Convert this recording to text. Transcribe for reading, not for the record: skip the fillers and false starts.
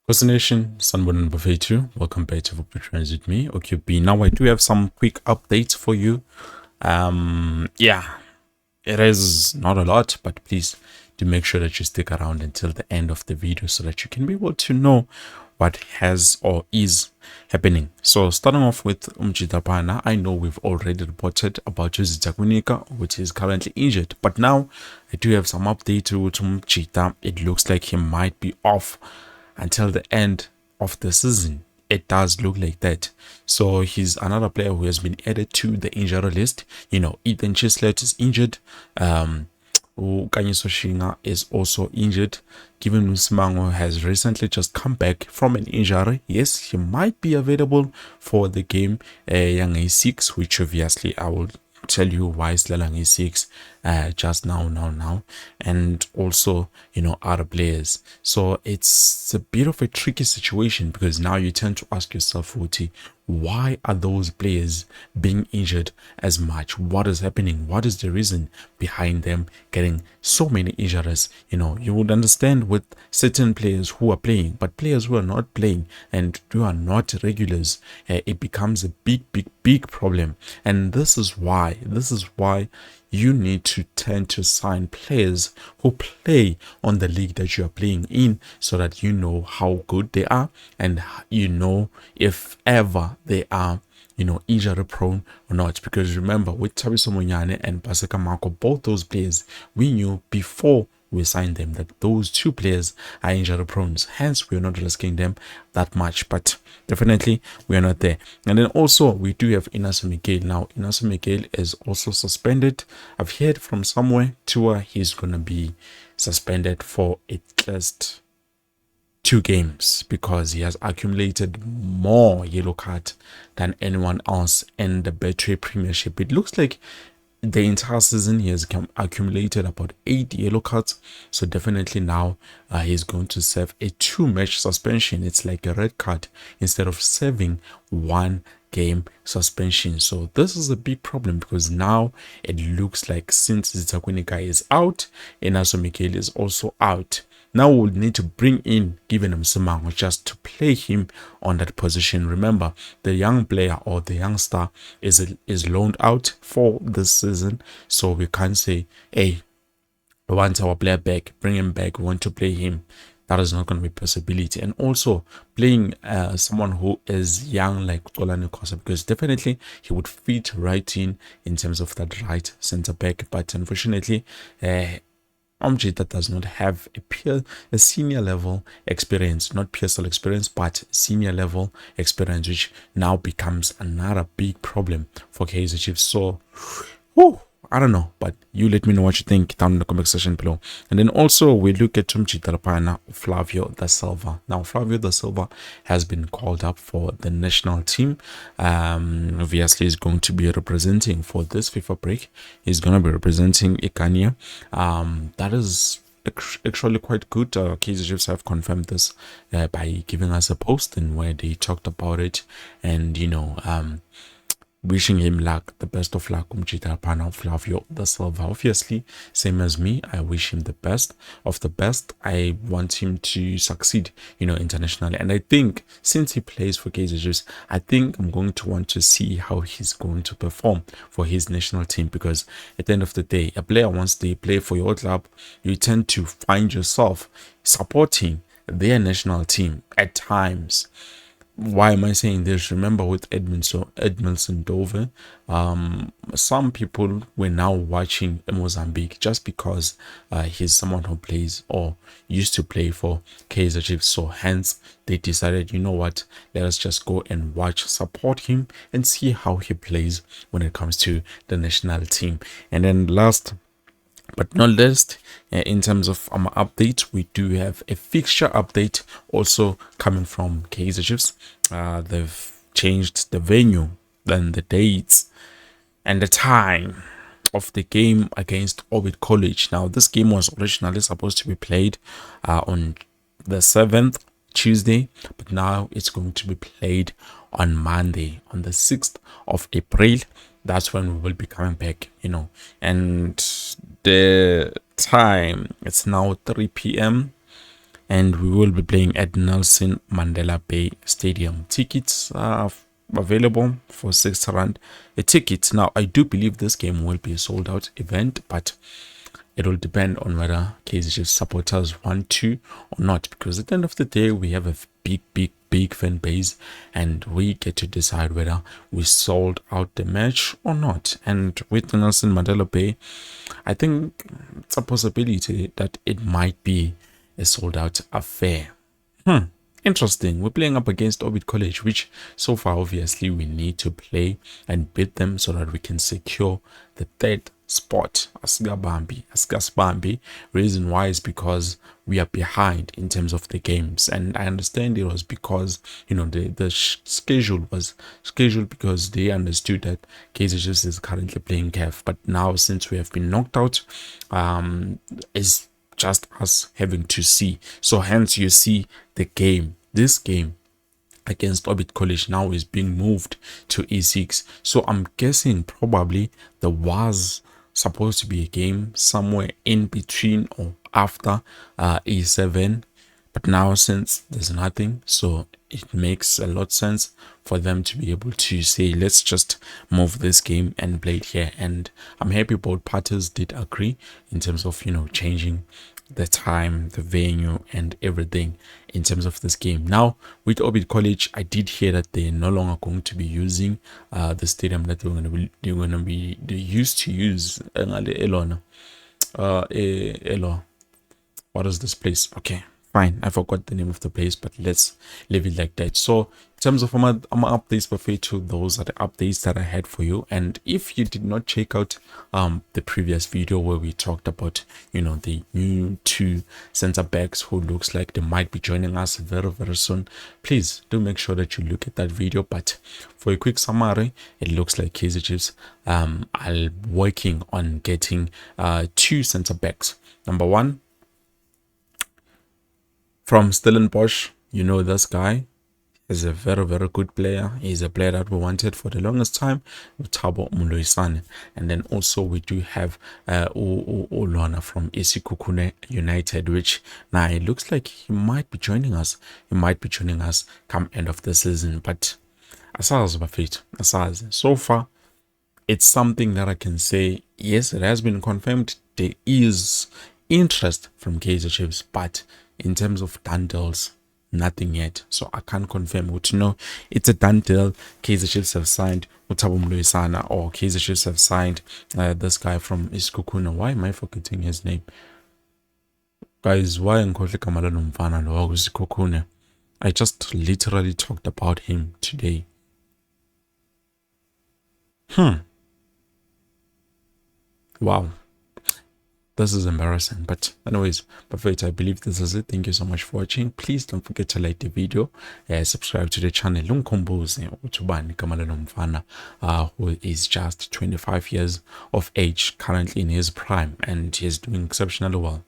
Nation, Sunburn Buffet 2. Welcome back to Betway Premiership with me, OQB. Now I do have some quick updates for you. Yeah, it is not a lot, but please do make sure that you stick around until the end of the video so that you can be able to know what has or is happening. So starting off with Umchitapana, I know we've already reported about Josita Kunika, which is currently injured, but now I do have some update to Umchita. It looks like he might be off until the end of the season. It does look like that. So he's another player who has been added to the injury list. Ethan Chislett is injured. Kanyiso Shinga is also injured. Given Musimango has recently just come back from an injury. Yes, he might be available for the game Young A6, which obviously I will tell you why Slalang is 6 just now, and also other players. So it's a bit of a tricky situation because now you tend to ask yourself, Futi, why are those players being injured as much? What is happening? What is the reason behind them getting so many injuries? You would understand with certain players who are playing, but players who are not playing and who are not regulars, it becomes a big problem. And this is why you need to tend to sign players who play on the league that you are playing in, so that you know how good they are, and if ever they are injury prone or not. Because remember, with Tabiso Munyane and Paseka Marco, both those players, we knew before we signed them that those two players are injury prone. Hence, we're not risking them that much. But definitely, we are not there. And then also, we do have Inacio Miguel. Now, Inacio Miguel is also suspended. I've heard from somewhere he's going to be suspended for at least 2 games because he has accumulated more yellow cards than anyone else in the Betway Premiership. It looks like the entire season he has accumulated about 8 yellow cards. So definitely now he's going to serve a 2-match suspension. It's like a red card instead of serving 1 game suspension. So this is a big problem because now it looks like since Zitakwinika is out, Inacio Miguel is also out. Now we'll need to bring in Given Msimango just to play him on that position. Remember, the young player or the youngster is loaned out for this season, so we can't say, hey, we want our player back, bring him back, we want to play him. That is not going to be a possibility. And also playing someone who is young like Tolani Kosa, because definitely he would fit right in terms of that right center back. But unfortunately, Omjita does not have a senior level experience, not PSL experience, but senior level experience, which now becomes another big problem for Kaizer Chiefs. So, I don't know, but you let me know what you think down in the comment section below. And then also we look at Tumchitarapana, Flavio de Silva. Now, Flavio de Silva has been called up for the national team. Obviously, he's going to be representing for this FIFA break. He's going to be representing Ikania. That is actually quite good. Kaizer Chiefs have confirmed this by giving us a post in where they talked about it, and wishing him luck, the best of luck, Umchitapana Flavio de Silva. Obviously, same as me, I wish him the best of the best. I want him to succeed, internationally. And I think since he plays for Kaizer Chiefs, I think I'm going to want to see how he's going to perform for his national team, because at the end of the day, a player, once they play for your club, you tend to find yourself supporting their national team at times. Why am I saying this? Remember with Edmilson Dove, some people were now watching Mozambique just because he's someone who plays or used to play for Kaizer Chiefs. So hence they decided, you know what, let us just go and support him and see how he plays when it comes to the national team. And then last but not least, in terms of our update, we do have a fixture update also coming from Kaizer Chiefs. They've changed the venue, then the dates, and the time of the game against Orbit College. Now, this game was originally supposed to be played on the 7th, Tuesday, but now it's going to be played on Monday, on the 6th of April. That's when we will be coming back, and the time, it's now 3 p.m. and we will be playing at Nelson Mandela Bay Stadium. Tickets are available for 6 rand a ticket. Now, I do believe this game will be a sold out event, but it will depend on whether Kaizer Chiefs supporters want to or not, because at the end of the day, we have a big fan base, and we get to decide whether we sold out the match or not. And with Nelson Mandela Bay, I think it's a possibility that it might be a sold out affair. Interesting. We're playing up against Orbit College, which so far obviously we need to play and beat them so that we can secure the third spot. Asgasbambi. Reason why is because we are behind in terms of the games, and I understand it was because the schedule was scheduled because they understood that Kaizer Chiefs is currently playing CAF, but now since we have been knocked out, is just us having to see. So hence you see this game against Orbit College now is being moved to E6. So I'm guessing probably there was supposed to be a game somewhere in between or after E7, but now since there's nothing, so it makes a lot of sense for them to be able to say, let's just move this game and play it here. And I'm happy both parties did agree in terms of changing the time, the venue, and everything in terms of this game. Now with Orbit College, I did hear that they're no longer going to be using the stadium that they used to use. What is this place? Okay, fine, I forgot the name of the place, but let's leave it like that. So in terms of my updates, buffet to those are the updates that I had for you. And if you did not check out the previous video where we talked about the new 2 center backs who looks like they might be joining us very soon, please do make sure that you look at that video. But for a quick summary, it looks like Kaizer Chiefs are working on getting 2 center backs. Number 1 from Stellenbosch, this guy is a very good player. He's a player that we wanted for the longest time, Thabo Mloisane. And then also we do have Olwana from Esikukune United, which now it looks like he might be joining us. He might be joining us come end of the season. But so far, it's something that I can say, yes, it has been confirmed. There is interest from Kaizer Chiefs, but in terms of done deals, nothing yet. So I can't confirm it's a done deal. Kaizer Chiefs have signed Thabo Mloisane, or Kaizer Chiefs have signed this guy from Iskukuna. Why am I forgetting his name? Guys, why I just literally talked about him today. Wow. This is embarrassing, but anyways, perfect. I believe this is it. Thank you so much for watching. Please don't forget to like the video, subscribe to the channel. Who is just 25 years of age, currently in his prime, and he is doing exceptionally well.